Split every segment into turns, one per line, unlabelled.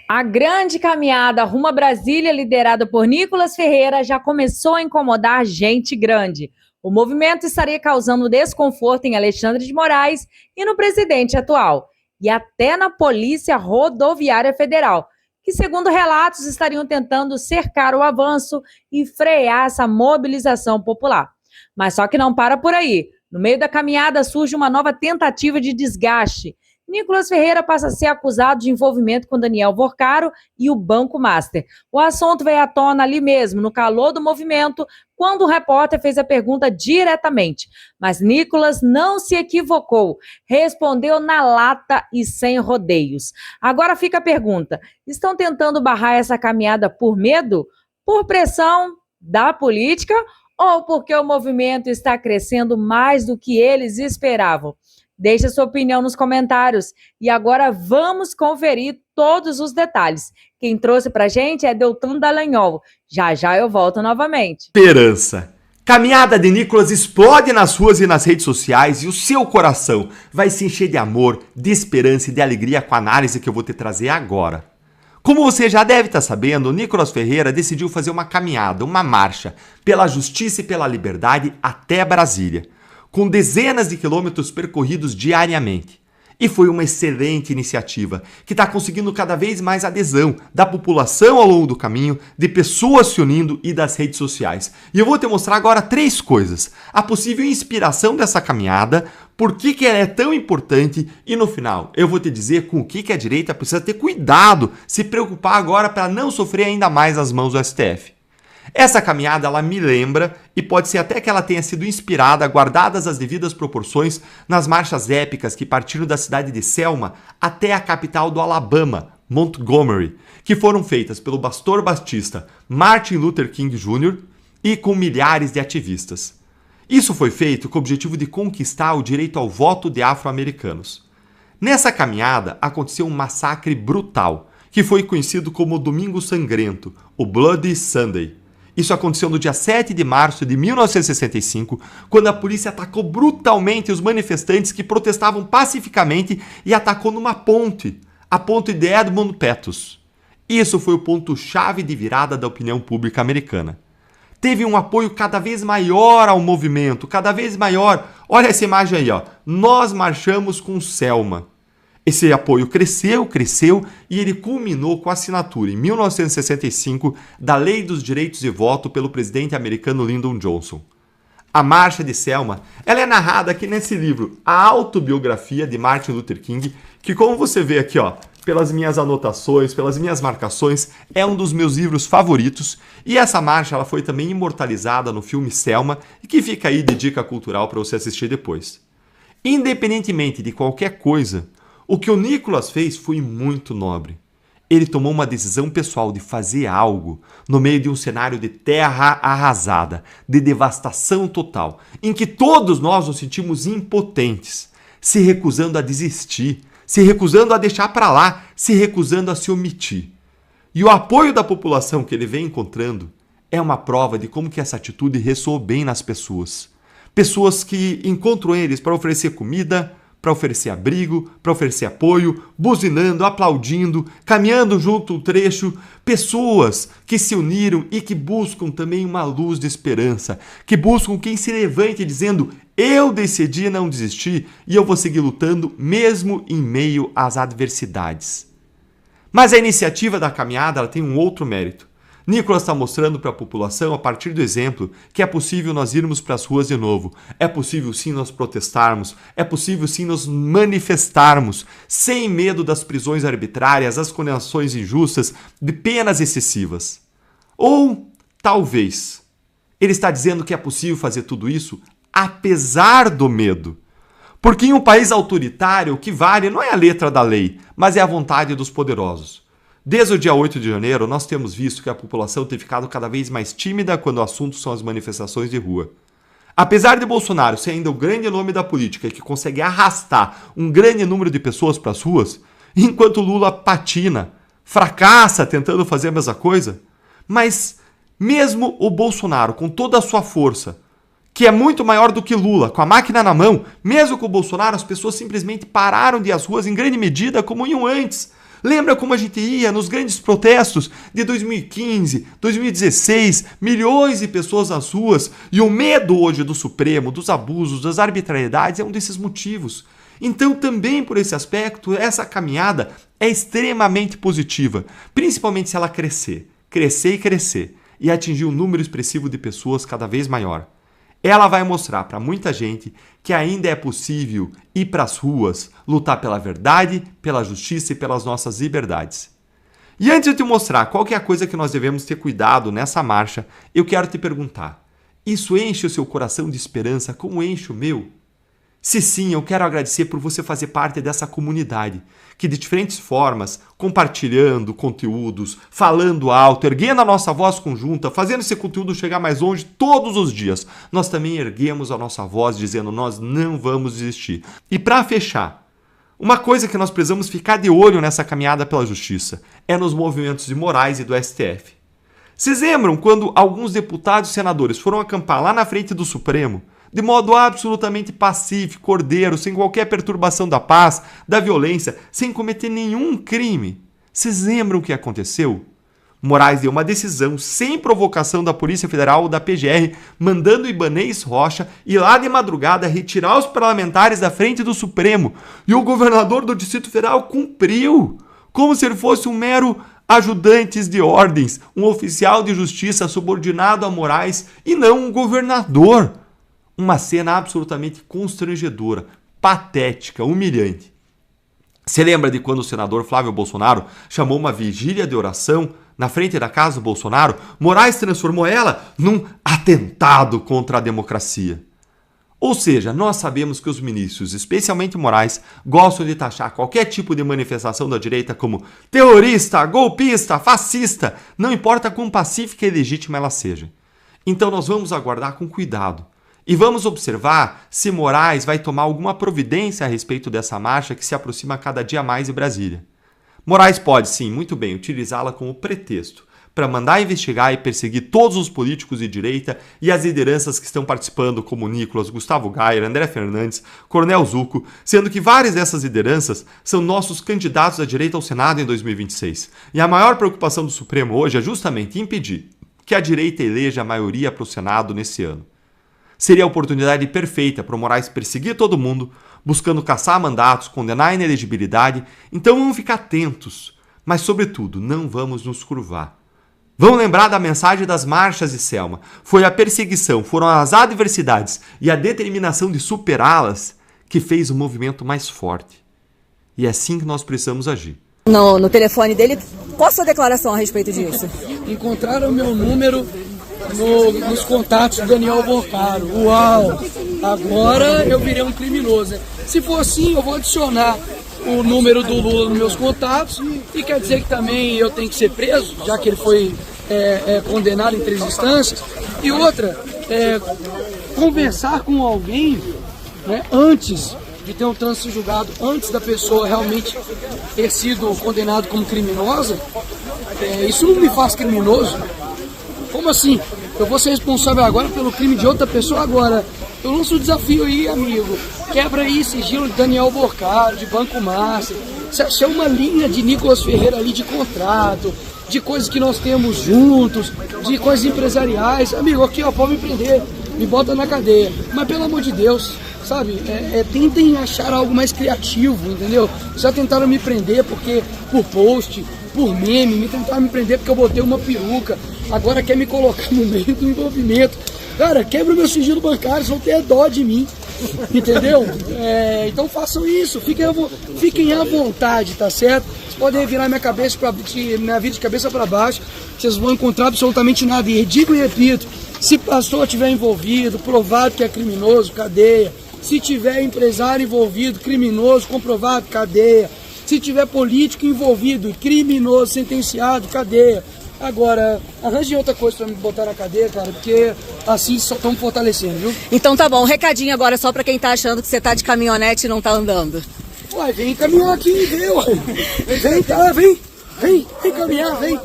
A grande caminhada rumo a Brasília, liderada por Nicolas Ferreira, já começou a incomodar gente grande. O movimento estaria causando desconforto em Alexandre de Moraes e no presidente atual, e até na Polícia Rodoviária Federal, que, segundo relatos, estariam tentando cercar o avanço e frear essa mobilização popular. Mas só que não para por aí. No meio da caminhada surge uma nova tentativa de desgaste. Nicolas Ferreira passa a ser acusado de envolvimento com Daniel Vorcaro e o Banco Master. O assunto veio à tona ali mesmo, no calor do movimento, quando o repórter fez a pergunta diretamente. Mas Nicolas não se equivocou, respondeu na lata e sem rodeios. Agora fica a pergunta: estão tentando barrar essa caminhada por medo? Por pressão da política? Ou porque o movimento está crescendo mais do que eles esperavam? Deixe a sua opinião nos comentários. E agora vamos conferir todos os detalhes. Quem trouxe pra gente é Deltan Dallagnol. Já já eu volto novamente.
Esperança. Caminhada de Nicolas explode nas ruas e nas redes sociais e o seu coração vai se encher de amor, de esperança e de alegria com a análise que eu vou te trazer agora. Como você já deve estar sabendo, Nicolas Ferreira decidiu fazer uma caminhada, uma marcha, pela justiça e pela liberdade até Brasília, com dezenas de quilômetros percorridos diariamente. E foi uma excelente iniciativa, que está conseguindo cada vez mais adesão da população ao longo do caminho, de pessoas se unindo e das redes sociais. E eu vou te mostrar agora 3 coisas. A possível inspiração dessa caminhada, por que ela é tão importante e no final eu vou te dizer com o que a direita precisa ter cuidado, se preocupar agora para não sofrer ainda mais as mãos do STF. Essa caminhada ela me lembra, e pode ser até que ela tenha sido inspirada, guardadas as devidas proporções, nas marchas épicas que partiram da cidade de Selma até a capital do Alabama, Montgomery, que foram feitas pelo pastor batista Martin Luther King Jr. e com milhares de ativistas. Isso foi feito com o objetivo de conquistar o direito ao voto de afro-americanos. Nessa caminhada aconteceu um massacre brutal, que foi conhecido como Domingo Sangrento, o Bloody Sunday. Isso aconteceu no dia 7 de março de 1965, quando a polícia atacou brutalmente os manifestantes que protestavam pacificamente e atacou numa ponte, a ponte de Edmund Pettus. Isso foi o ponto-chave de virada da opinião pública americana. Teve um apoio cada vez maior ao movimento, cada vez maior. Olha essa imagem aí, ó. Nós marchamos com Selma. Esse apoio cresceu e ele culminou com a assinatura, em 1965, da Lei dos Direitos de Voto pelo presidente americano Lyndon Johnson. A Marcha de Selma ela é narrada aqui nesse livro, A Autobiografia de Martin Luther King, que, como você vê aqui, ó, pelas minhas anotações, pelas minhas marcações, é um dos meus livros favoritos. E essa marcha ela foi também imortalizada no filme Selma, e que fica aí de dica cultural para você assistir depois. Independentemente de qualquer coisa, o que o Nicolas fez foi muito nobre. Ele tomou uma decisão pessoal de fazer algo no meio de um cenário de terra arrasada, de devastação total, em que todos nós nos sentimos impotentes, se recusando a desistir, se recusando a deixar para lá, se recusando a se omitir. E o apoio da população que ele vem encontrando é uma prova de como que essa atitude ressoou bem nas pessoas. Pessoas que encontram eles para oferecer comida, para oferecer abrigo, para oferecer apoio, buzinando, aplaudindo, caminhando junto o trecho, pessoas que se uniram e que buscam também uma luz de esperança, que buscam quem se levante dizendo: eu decidi não desistir e eu vou seguir lutando mesmo em meio às adversidades. Mas a iniciativa da caminhada ela tem um outro mérito. Nicolas está mostrando para a população, a partir do exemplo, que é possível nós irmos para as ruas de novo. É possível sim nós protestarmos. É possível sim nós manifestarmos, sem medo das prisões arbitrárias, das condenações injustas, de penas excessivas. Ou, talvez, ele está dizendo que é possível fazer tudo isso apesar do medo. Porque em um país autoritário, o que vale não é a letra da lei, mas é a vontade dos poderosos. Desde o dia 8 de janeiro, nós temos visto que a população tem ficado cada vez mais tímida quando o assunto são as manifestações de rua. Apesar de Bolsonaro ser ainda o grande nome da política que consegue arrastar um grande número de pessoas para as ruas, enquanto Lula patina, fracassa tentando fazer a mesma coisa, mas mesmo o Bolsonaro, com toda a sua força, que é muito maior do que Lula, com a máquina na mão, mesmo com o Bolsonaro, as pessoas simplesmente pararam de ir às ruas em grande medida como iam antes, Lembra como a gente ia nos grandes protestos de 2015, 2016, milhões de pessoas nas ruas, e o medo hoje do Supremo, dos abusos, das arbitrariedades é um desses motivos. Então, também por esse aspecto, essa caminhada é extremamente positiva, principalmente se ela crescer e crescer, e atingir um número expressivo de pessoas cada vez maior. Ela vai mostrar para muita gente que ainda é possível ir para as ruas, lutar pela verdade, pela justiça e pelas nossas liberdades. E antes de te mostrar qual que é a coisa que nós devemos ter cuidado nessa marcha, eu quero te perguntar, isso enche o seu coração de esperança como enche o meu? Se sim, eu quero agradecer por você fazer parte dessa comunidade, que de diferentes formas, compartilhando conteúdos, falando alto, erguendo a nossa voz conjunta, fazendo esse conteúdo chegar mais longe todos os dias, nós também erguemos a nossa voz dizendo nós não vamos desistir. E para fechar, uma coisa que nós precisamos ficar de olho nessa caminhada pela justiça é nos movimentos de Moraes e do STF. Vocês lembram quando alguns deputados e senadores foram acampar lá na frente do Supremo, de modo absolutamente pacífico, ordeiro, sem qualquer perturbação da paz, da violência, sem cometer nenhum crime? Vocês lembram o que aconteceu? Moraes deu uma decisão sem provocação da Polícia Federal ou da PGR, mandando o Ibanez Rocha ir lá de madrugada retirar os parlamentares da frente do Supremo. E o governador do Distrito Federal cumpriu, como se ele fosse um mero ajudante de ordens, um oficial de justiça subordinado a Moraes e não um governador. Uma cena absolutamente constrangedora, patética, humilhante. Você lembra de quando o senador Flávio Bolsonaro chamou uma vigília de oração na frente da casa do Bolsonaro? Moraes transformou ela num atentado contra a democracia. Ou seja, nós sabemos que os ministros, especialmente Moraes, gostam de taxar qualquer tipo de manifestação da direita como terrorista, golpista, fascista, não importa quão pacífica e legítima ela seja. Então nós vamos aguardar com cuidado. E vamos observar se Moraes vai tomar alguma providência a respeito dessa marcha que se aproxima cada dia mais de Brasília. Moraes pode, sim, muito bem, utilizá-la como pretexto para mandar investigar e perseguir todos os políticos de direita e as lideranças que estão participando, como Nicolas, Gustavo Gayer, André Fernandes, Coronel Zucco, sendo que várias dessas lideranças são nossos candidatos à direita ao Senado em 2026. E a maior preocupação do Supremo hoje é justamente impedir que a direita eleja a maioria para o Senado nesse ano. Seria a oportunidade perfeita para o Moraes perseguir todo mundo, buscando caçar mandatos, condenar a inelegibilidade. Então vamos ficar atentos, mas sobretudo não vamos nos curvar. Vamos lembrar da mensagem das marchas de Selma. Foi a perseguição, foram as adversidades e a determinação de superá-las que fez o movimento mais forte. E é assim que nós precisamos agir.
No telefone dele, qual a sua declaração a respeito disso?
Encontraram meu número nos contatos do Daniel Boccaro. Uau! Agora eu virei um criminoso, né? Se for assim, eu vou adicionar o número do Lula nos meus contatos e quer dizer que também eu tenho que ser preso, já que ele foi condenado em 3 instâncias. E outra, conversar com alguém, né, antes de ter um trânsito julgado, antes da pessoa realmente ter sido condenado como criminosa, isso não me faz criminoso. Como assim? Eu vou ser responsável agora pelo crime de outra pessoa agora. Eu lanço o desafio aí, amigo. Quebra aí sigilo de Daniel Boccaro, de Banco Master. Se achar uma linha de Nicolas Ferreira ali de contrato, de coisas que nós temos juntos, de coisas empresariais. Amigo, aqui ó, pode me prender, me bota na cadeia. Mas pelo amor de Deus, sabe, tentem achar algo mais criativo, entendeu? Já tentaram me prender porque por post, por meme, me tentaram me prender porque eu botei uma peruca. Agora quer me colocar no meio do envolvimento. Cara, quebra o meu sigilo bancário, vocês vão ter dó de mim, entendeu? Então façam isso, fiquem à vontade, tá certo? Vocês podem virar minha vida de cabeça para baixo, vocês vão encontrar absolutamente nada. E digo e repito, se pastor estiver envolvido, provado que é criminoso, cadeia. Se tiver empresário envolvido, criminoso, comprovado, cadeia. Se tiver político envolvido, criminoso, sentenciado, cadeia. Agora, arranje outra coisa pra me botar na cadeia, cara, porque assim só estamos fortalecendo, viu?
Então tá bom, um recadinho agora só pra quem tá achando que você tá de caminhonete e não tá andando.
Uai, vem caminhar aqui e vê, uai. Vem caminhar, vem.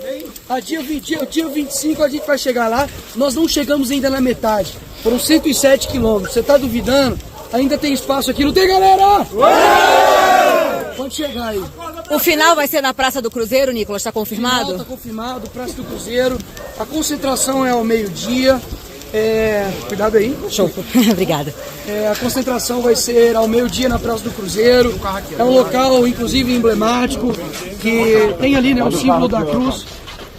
Dia 25 a gente vai chegar lá, nós não chegamos ainda na metade. Foram 107 quilômetros, você tá duvidando? Ainda tem espaço aqui, não tem, galera? Ué! Pode chegar aí.
O final vai ser na Praça do Cruzeiro, Nicolas, está confirmado?
Está confirmado, Praça do Cruzeiro. A concentração é ao meio-dia. Cuidado aí.
Show. Obrigada.
A concentração vai ser ao meio-dia na Praça do Cruzeiro. É um local, inclusive, emblemático, que tem ali, né, o símbolo da cruz.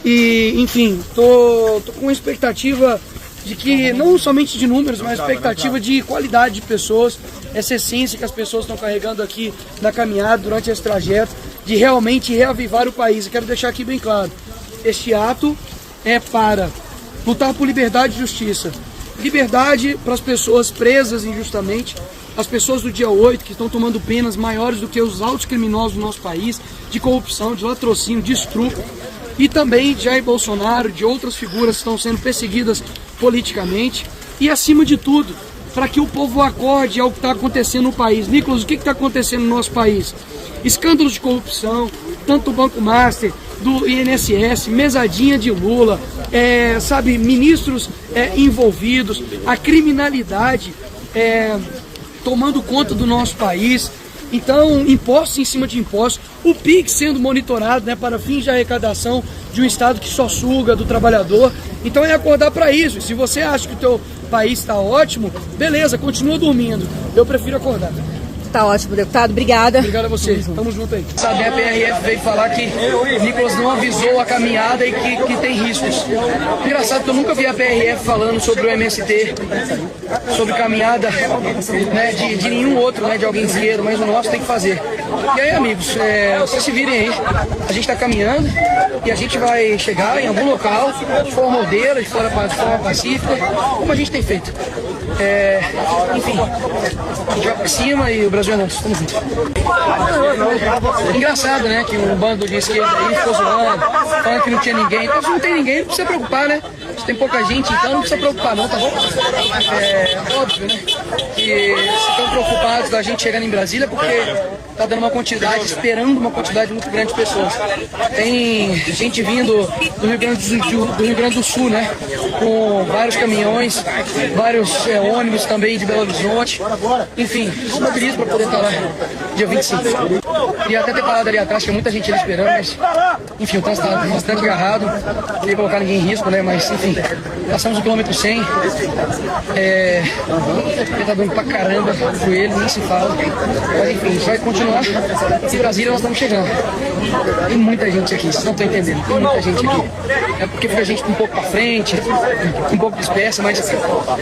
E, enfim, tô com uma expectativa de que, não somente de números, mas expectativa de qualidade de pessoas, essa essência que as pessoas estão carregando aqui na caminhada durante esse trajeto, de realmente reavivar o país. Eu quero deixar aqui bem claro, este ato é para lutar por liberdade e justiça. Liberdade para as pessoas presas injustamente, as pessoas do dia 8 que estão tomando penas maiores do que os altos criminosos do nosso país, de corrupção, de latrocínio, de estupro, e também de Jair Bolsonaro, de outras figuras que estão sendo perseguidas politicamente, e acima de tudo, para que o povo acorde ao que está acontecendo no país. Nicolas, o que está acontecendo no nosso país? Escândalos de corrupção, tanto do Banco Master, do INSS, mesadinha de Lula, ministros envolvidos, a criminalidade tomando conta do nosso país. Então, impostos em cima de impostos, o PIX sendo monitorado, né, para fins de arrecadação de um Estado que só suga do trabalhador. Então é acordar para isso. Se você acha que o teu país está ótimo, beleza, continua dormindo. Eu prefiro acordar.
Tá ótimo, deputado. Obrigada.
Obrigado a você. Tamo junto aí. Sabe, a PRF veio falar que Nicolas não avisou a caminhada e que tem riscos. Engraçado que eu nunca vi a PRF falando sobre o MST, sobre caminhada, né, de nenhum outro, né, de alguém esquerdo, mas o nosso tem que fazer. E aí, amigos, vocês se virem aí. A gente tá caminhando e a gente vai chegar em algum local de forma ordeira, de forma pacífica, como a gente tem feito. Enfim, a gente vai pra cima e o Brasil é nosso. Estamos juntos. Engraçado, né, que um bando de esquerda aí ficou zoando, falando que não tinha ninguém. Então, se não tem ninguém, não precisa preocupar, né? Se tem pouca gente, então não precisa preocupar não, tá bom? Óbvio, né? Que se estão preocupados da gente chegando em Brasília porque tá dando uma quantidade, esperando uma quantidade muito grande de pessoas. Tem gente vindo do Rio Grande do Sul, né? Com vários caminhões, vários ônibus também de Belo Horizonte. Enfim, se mobiliza para poder estar lá dia 25. Queria até ter parado ali atrás, tinha muita gente ali esperando, mas enfim, o trânsito está bastante agarrado. Não ia colocar ninguém em risco, né? Mas enfim, passamos o quilômetro 100. Porque tá doendo pra caramba o joelho, nem se fala. Mas enfim, a gente vai continuar. Em Brasília nós estamos chegando. Tem muita gente aqui, vocês não estão entendendo. Tem muita gente aqui. É porque fica a gente um pouco pra frente, um pouco dispersa, mas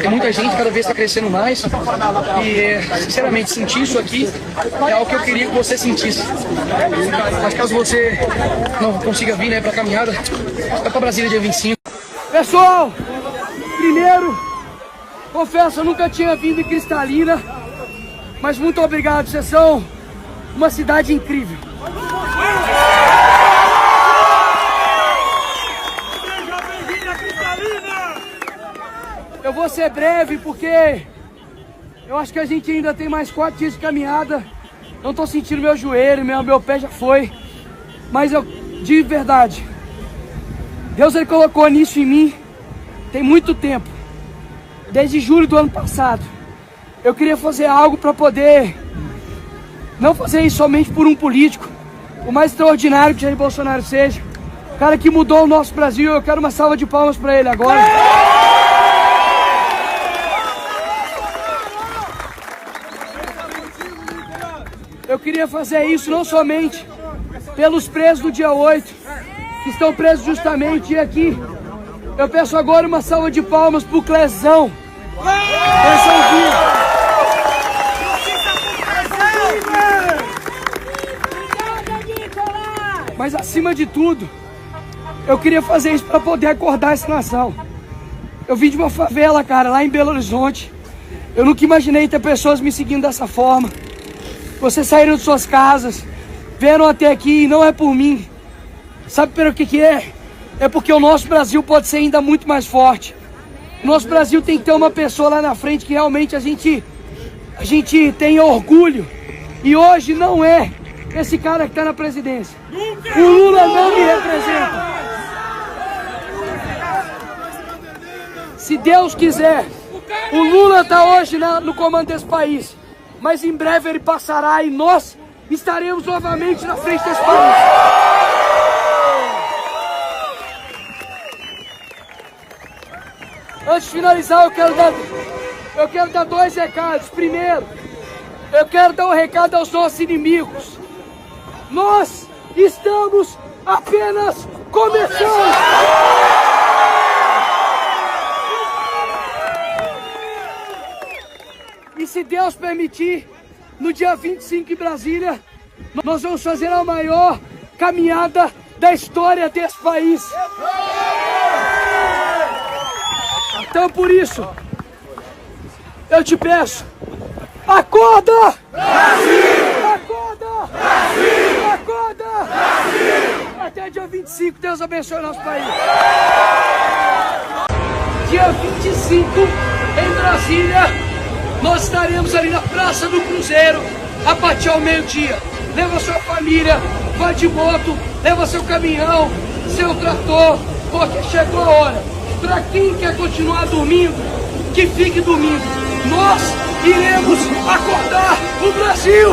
tem muita gente, cada vez está crescendo mais. E, sinceramente, sentir isso aqui é algo que eu queria que você sentisse. Mas caso você não consiga vir, né, pra caminhada, vai pra Brasília dia 25. Pessoal, primeiro, confesso, eu nunca tinha vindo em Cristalina, mas muito obrigado, vocês são uma cidade incrível. Eu vou ser breve porque eu acho que a gente ainda tem mais 4 dias de caminhada. Não tô sentindo meu joelho, meu pé já foi. Mas eu, de verdade, Deus ele colocou nisso em mim tem muito tempo. Desde julho do ano passado. Eu queria fazer algo para poder não fazer isso somente por um político, o mais extraordinário que Jair Bolsonaro seja, o cara que mudou o nosso Brasil. Eu quero uma salva de palmas para ele agora. Eu queria fazer isso não somente pelos presos do dia 8, que estão presos justamente aqui. Eu peço agora uma salva de palmas pro Clezão. Clezão vivo. Mas acima de tudo, eu queria fazer isso para poder acordar essa nação. Eu vim de uma favela, cara, lá em Belo Horizonte. Eu nunca imaginei ter pessoas me seguindo dessa forma. Vocês saíram de suas casas, vieram até aqui e não é por mim. Sabe pelo que é? É porque o nosso Brasil pode ser ainda muito mais forte. O nosso Brasil tem que ter uma pessoa lá na frente que realmente a gente tem orgulho. E hoje não é esse cara que está na presidência. O Lula não me representa. Se Deus quiser, o Lula está hoje no comando desse país. Mas em breve ele passará e nós estaremos novamente na frente desse país. Antes de finalizar, eu quero dar 2 recados. Primeiro, eu quero dar um recado aos nossos inimigos. Nós estamos apenas começando. E se Deus permitir, no dia 25 em Brasília, nós vamos fazer a maior caminhada da história desse país. Então, por isso, eu te peço, acorda! Brasil! Acorda! Brasil! Acorda! Brasil! Até dia 25, Deus abençoe nosso país. Dia 25, em Brasília, nós estaremos ali na Praça do Cruzeiro, a partir ao meio-dia. Leva sua família, vai de moto, leva seu caminhão, seu trator, porque chegou a hora. Para quem quer continuar dormindo, que fique dormindo. Nós iremos acordar o Brasil!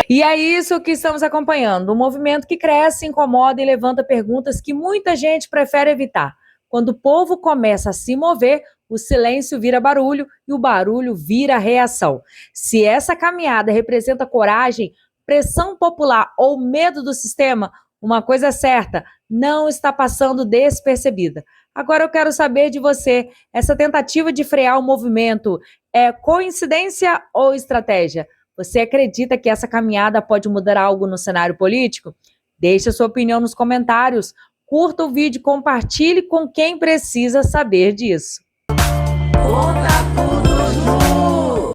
E é isso que estamos acompanhando, um movimento que cresce, incomoda e levanta perguntas que muita gente prefere evitar. Quando o povo começa a se mover, o silêncio vira barulho e o barulho vira reação. Se essa caminhada representa coragem, pressão popular ou medo do sistema, uma coisa é certa, não está passando despercebida. Agora eu quero saber de você, essa tentativa de frear o movimento é coincidência ou estratégia? Você acredita que essa caminhada pode mudar algo no cenário político? Deixe a sua opinião nos comentários, curta o vídeo, compartilhe com quem precisa saber disso.
Contra tudo.